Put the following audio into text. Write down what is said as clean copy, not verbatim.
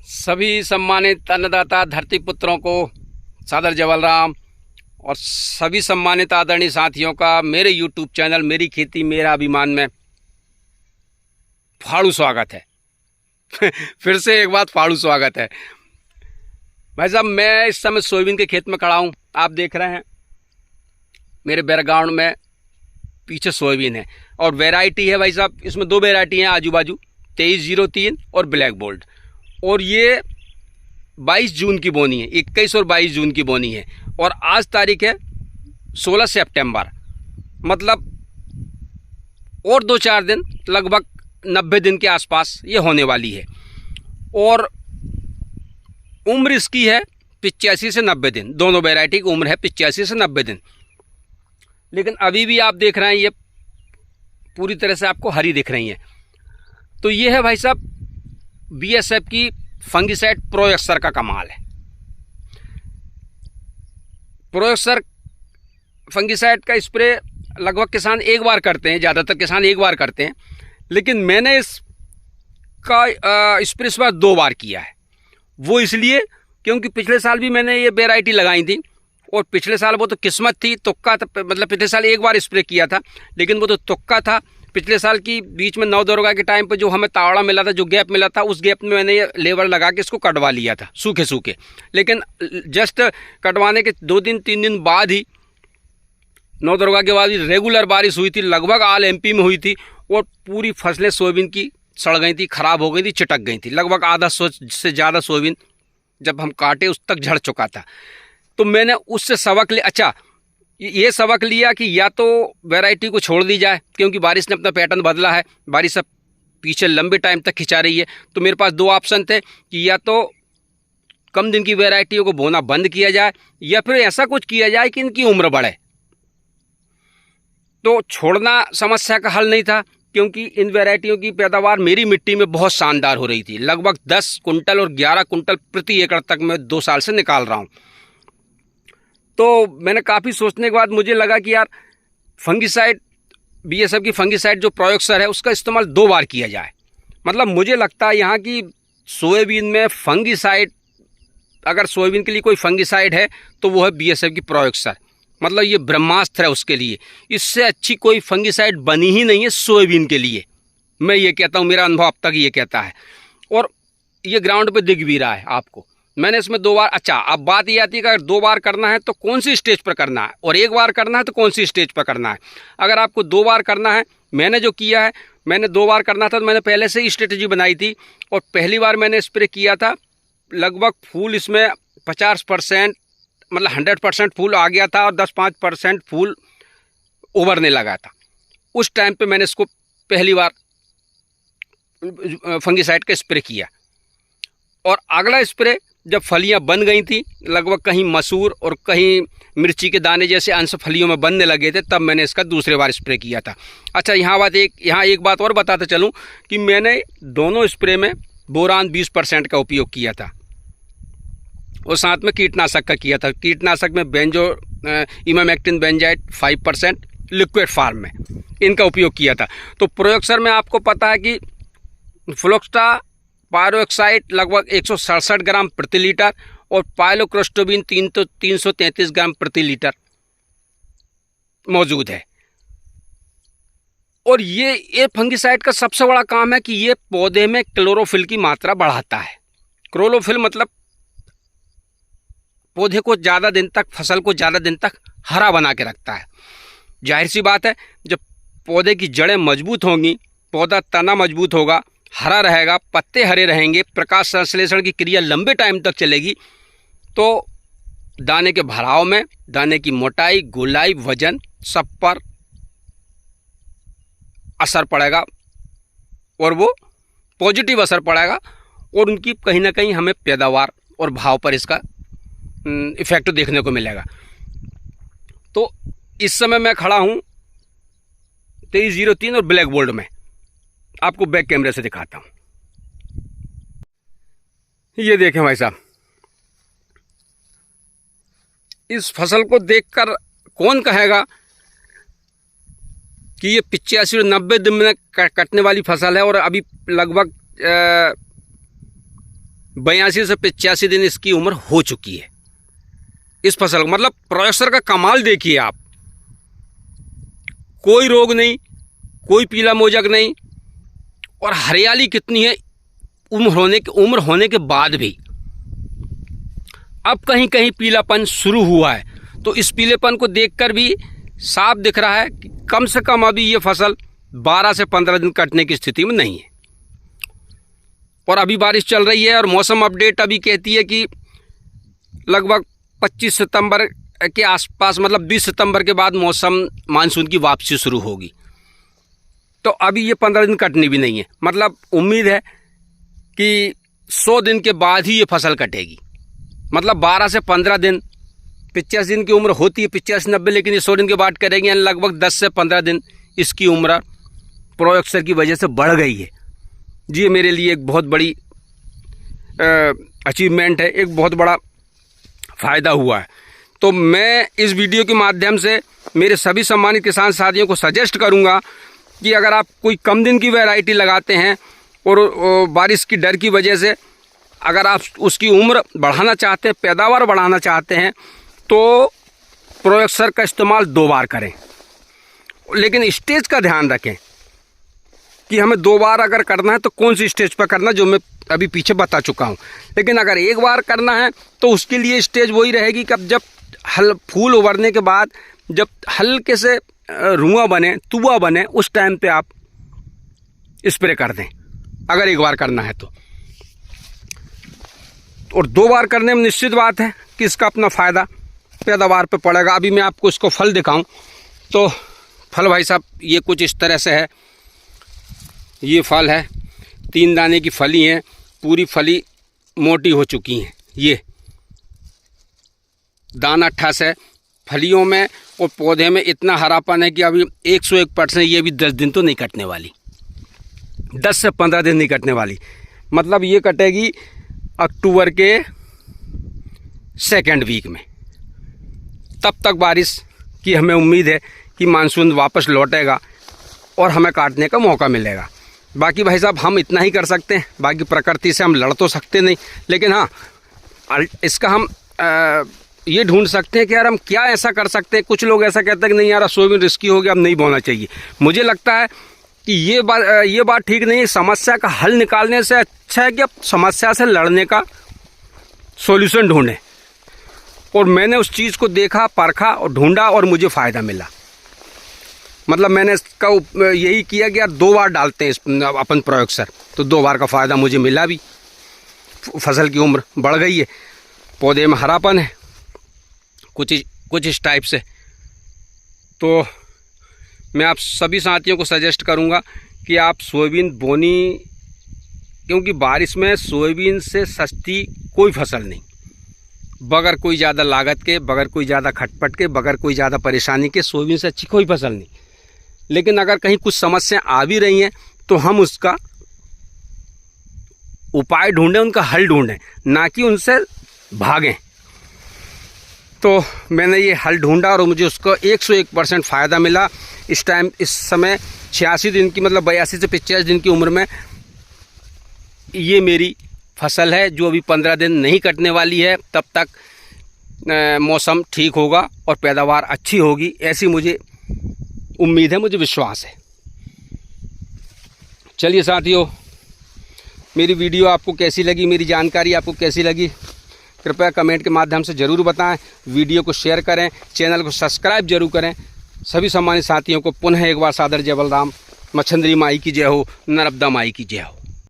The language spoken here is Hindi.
सभी सम्मानित अन्नदाता धरती पुत्रों को सादर जवल राम और सभी सम्मानित आदरणीय साथियों का मेरे YouTube चैनल मेरी खेती मेरा अभिमान में फाड़ू स्वागत है। फिर से एक बात फाड़ू स्वागत है। भाई साहब, मैं इस समय सोयाबीन के खेत में खड़ा हूँ। आप देख रहे हैं मेरे बैकग्राउंड में पीछे सोयाबीन है और वैरायटी है भाई साहब, इसमें दो वैरायटी हैं आजू बाजू, 2303 और ब्लैक बोल्ड। और ये 22 जून की बोनी है, 21 और 22 जून की बोनी है और आज तारीख है 16 सितंबर। मतलब और 2-4 दिन, लगभग 90 दिन के आसपास ये होने वाली है। और उम्र इसकी है 85 से 90 दिन। दोनों वैरायटी की उम्र है 85 से 90 दिन। लेकिन अभी भी आप देख रहे हैं ये पूरी तरह से आपको हरी दिख रही है। तो ये है भाई साहब BSF की फंगिसाइड प्रोएक्सर का कमाल है। प्रोएक्सर फंगिसाइड का स्प्रे लगभग किसान एक बार करते हैं, ज़्यादातर किसान एक बार करते हैं, लेकिन मैंने इसका स्प्रे इस बार 2 बार किया है। वो इसलिए क्योंकि पिछले साल भी मैंने ये वैरायटी लगाई थी और पिछले साल वो तो किस्मत थी, तुक्का था। मतलब पिछले साल एक बार स्प्रे किया था, लेकिन वो तो तुक्का था। पिछले साल की बीच में नवदुर्गा के टाइम पे जो हमें तावड़ा मिला था, जो गैप मिला था, उस गैप में मैंने ये लेबर लगा के इसको कटवा लिया था सूखे सूखे। लेकिन जस्ट कटवाने के 2-3 दिन बाद ही, नवदुर्गा के बाद ही रेगुलर बारिश हुई थी, लगभग ऑल MP में हुई थी और पूरी फसलें सोयाबीन की सड़ गई थी, ख़राब हो गई थी, चिटक गई थी। लगभग आधा से ज़्यादा सोयाबीन जब हम काटे उस तक झड़ चुका था। तो मैंने उससे सबक लिया। अच्छा, ये सबक लिया कि या तो वैरायटी को छोड़ दी जाए, क्योंकि बारिश ने अपना पैटर्न बदला है, बारिश अब पीछे लंबे टाइम तक खिंचा रही है। तो मेरे पास 2 ऑप्शन थे कि या तो कम दिन की वैरायटियों को बोना बंद किया जाए या फिर ऐसा कुछ किया जाए कि इनकी उम्र बढ़े। तो छोड़ना समस्या का हल नहीं था, क्योंकि इन वैरायटियों की पैदावार मेरी मिट्टी में बहुत शानदार हो रही थी। लगभग 10 कुंटल और 11 कुंटल प्रति एकड़ तक मैं 2 साल से निकाल रहा हूँ। तो मैंने काफ़ी सोचने के बाद मुझे लगा कि यार फंगिसाइड, BSF की फंगिसाइड जो प्रोएक्सर है, उसका इस्तेमाल 2 बार किया जाए। मतलब मुझे लगता है यहाँ की सोयाबीन में फंगिसाइड, अगर सोयाबीन के लिए कोई फंगिसाइड है तो वो है BSF की प्रोएक्सर। मतलब ये ब्रह्मास्त्र है उसके लिए। इससे अच्छी कोई फंगिसाइड बनी ही नहीं है सोयाबीन के लिए। मैं ये कहता हूँ, मेरा अनुभव अब तक ये कहता है और ये ग्राउंड पे दिख भी रहा है आपको। मैंने इसमें 2 बार। अच्छा, अब बात ये आती है कि अगर 2 बार करना है तो कौन सी स्टेज पर करना है, और 1 बार करना है तो कौन सी स्टेज पर करना है। अगर आपको 2 बार करना है, मैंने जो किया है, मैंने 2 बार करना था तो मैंने पहले से ही स्ट्रेटजी बनाई थी। और पहली बार मैंने स्प्रे किया था, लगभग फूल इसमें 50%, मतलब 100% फूल आ गया था और 10-5% फूल उभरने लगा था। उस टाइम पे मैंने इसको पहली बार फंगिसाइड का स्प्रे किया। और अगला स्प्रे जब फलियां बन गई थी, लगभग कहीं मसूर और कहीं मिर्ची के दाने जैसे अंश फलियों में बनने लगे थे, तब मैंने इसका दूसरे बार स्प्रे किया था। अच्छा, यहाँ एक बात और बताते चलूँ कि मैंने दोनों स्प्रे में बोरान 20% का उपयोग किया था और साथ में कीटनाशक का किया था। कीटनाशक में इमामेक्टिन बेंजाइट 5% लिक्विड फार्म में इनका उपयोग किया था। तो प्रोएक्सर में आपको पता है कि फ्लोक्स्टा पायरोक्साइड लगभग 167 ग्राम प्रति लीटर और पाइलोक्रोस्टोबिन 333 ग्राम प्रति लीटर मौजूद है। और ये फंगिसाइड का सबसे बड़ा काम है कि ये पौधे में क्लोरोफिल की मात्रा बढ़ाता है। क्लोरोफिल मतलब पौधे को ज़्यादा दिन तक, फसल को ज़्यादा दिन तक हरा बना के रखता है। जाहिर सी बात है, जब पौधे की जड़ें मजबूत होंगी, पौधा तना मजबूत होगा, हरा रहेगा, पत्ते हरे रहेंगे, प्रकाश संश्लेषण की क्रिया लंबे टाइम तक चलेगी, तो दाने के भराव में, दाने की मोटाई, गोलाई, वजन, सब पर असर पड़ेगा और वो पॉजिटिव असर पड़ेगा और उनकी कहीं ना कहीं हमें पैदावार और भाव पर इसका इफेक्ट देखने को मिलेगा। तो इस समय मैं खड़ा हूँ 2303 और ब्लैक बोल्ड में। आपको बैक कैमरे से दिखाता हूँ। ये देखें भाई साहब, इस फसल को देखकर कौन कहेगा कि ये 85 और 90 दिन में कटने वाली फसल है और अभी लगभग 82 से 85 दिन इसकी उम्र हो चुकी है इस फसल को। मतलब प्रोजेक्टर का कमाल देखिए आप, कोई रोग नहीं, कोई पीला मोजक नहीं, और हरियाली कितनी है उम्र होने के बाद भी। अब कहीं कहीं पीलापन शुरू हुआ है, तो इस पीलेपन को देखकर भी साफ दिख रहा है कि कम से कम अभी ये फसल 12 से 15 दिन कटने की स्थिति में नहीं है। और अभी बारिश चल रही है और मौसम अपडेट अभी कहती है कि लगभग 25 सितंबर के आसपास, मतलब 20 सितंबर के बाद मानसून की वापसी शुरू होगी। तो अभी ये 15 दिन कटनी भी नहीं है, मतलब उम्मीद है कि 100 दिन के बाद ही ये फसल कटेगी। मतलब 12 से 15 दिन, 85 दिन की उम्र होती है 85-90, लेकिन ये 100 दिन के बाद करेंगे, यानी लगभग 10 से 15 दिन इसकी उम्र प्रोजेक्टर की वजह से बढ़ गई है। जी, ये मेरे लिए एक बहुत बड़ी अचीवमेंट है, एक बहुत बड़ा फ़ायदा हुआ है। तो मैं इस वीडियो के माध्यम से मेरे सभी सम्मानित किसान साथियों को सजेस्ट करूंगा कि अगर आप कोई कम दिन की वैरायटी लगाते हैं और बारिश की डर की वजह से अगर आप उसकी उम्र बढ़ाना चाहते हैं, पैदावार बढ़ाना चाहते हैं, तो प्रोजेक्टर का इस्तेमाल 2 बार करें। लेकिन स्टेज का ध्यान रखें कि हमें 2 बार अगर करना है तो कौन सी स्टेज पर करना, जो मैं अभी पीछे बता चुका हूँ। लेकिन अगर 1 बार करना है तो उसके लिए स्टेज वही रहेगी कि जब फूल उभरने के बाद जब हल्के से रुआ बने, तुआ बने, उस टाइम पे आप स्प्रे कर दें अगर 1 बार करना है तो। और 2 बार करने में निश्चित बात है कि इसका अपना फ़ायदा पैदावार पे पड़ेगा। अभी मैं आपको इसको फल दिखाऊं तो फल भाई साहब ये कुछ इस तरह से है। ये फल है, 3 दाने की फली हैं, पूरी फली मोटी हो चुकी हैं। ये दाना ठस है फलियों में, और पौधे में इतना हरापन है कि अभी 101% ये भी 10 दिन तो नहीं कटने वाली, 10 से 15 दिन नहीं कटने वाली। मतलब ये कटेगी अक्टूबर के 2nd वीक में। तब तक बारिश की हमें उम्मीद है कि मानसून वापस लौटेगा और हमें काटने का मौका मिलेगा। बाकी भाई साहब हम इतना ही कर सकते हैं, बाकी प्रकृति से हम लड़ तो सकते नहीं, लेकिन हाँ इसका हम ये ढूंढ सकते हैं कि यार हम क्या ऐसा कर सकते हैं। कुछ लोग ऐसा कहते हैं कि नहीं यार सोयाबीन रिस्की हो गया, अब नहीं बोना चाहिए। मुझे लगता है कि ये बात ठीक नहीं है। समस्या का हल निकालने से अच्छा है कि अब समस्या से लड़ने का सॉल्यूशन ढूंढें। और मैंने उस चीज़ को देखा, परखा और ढूंढा और मुझे फ़ायदा मिला। मतलब मैंने इसका यही किया कि यार 2 बार डालते हैं अपन प्रोजेक्टर, तो 2 बार का फ़ायदा मुझे मिला भी। फसल की उम्र बढ़ गई है, पौधे में हरापन है कुछ इस टाइप से। तो मैं आप सभी साथियों को सजेस्ट करूंगा कि आप सोयाबीन बोनी, क्योंकि बारिश में सोयाबीन से सस्ती कोई फसल नहीं, बगैर कोई ज़्यादा लागत के, बगैर कोई ज़्यादा खटपट के, बगैर कोई ज़्यादा परेशानी के सोयाबीन से अच्छी कोई फसल नहीं। लेकिन अगर कहीं कुछ समस्या आ भी रही हैं तो हम उसका उपाय ढूंढें, उनका हल ढूंढें, ना कि उनसे भागें। तो मैंने ये हल ढूंढा और मुझे उसको 101% फ़ायदा मिला। इस समय 86 दिन की, मतलब 82 से 85 दिन की उम्र में ये मेरी फसल है जो अभी 15 दिन नहीं कटने वाली है। तब तक मौसम ठीक होगा और पैदावार अच्छी होगी, ऐसी मुझे उम्मीद है, मुझे विश्वास है। चलिए साथियों, मेरी वीडियो आपको कैसी लगी, मेरी जानकारी आपको कैसी लगी, कृपया कमेंट के माध्यम से ज़रूर बताएं। वीडियो को शेयर करें, चैनल को सब्सक्राइब जरूर करें। सभी सम्मानित साथियों को पुनः एक बार सादर जय बलराम। मच्छंदरी माई की जय हो, नर्मदा माई की जय हो।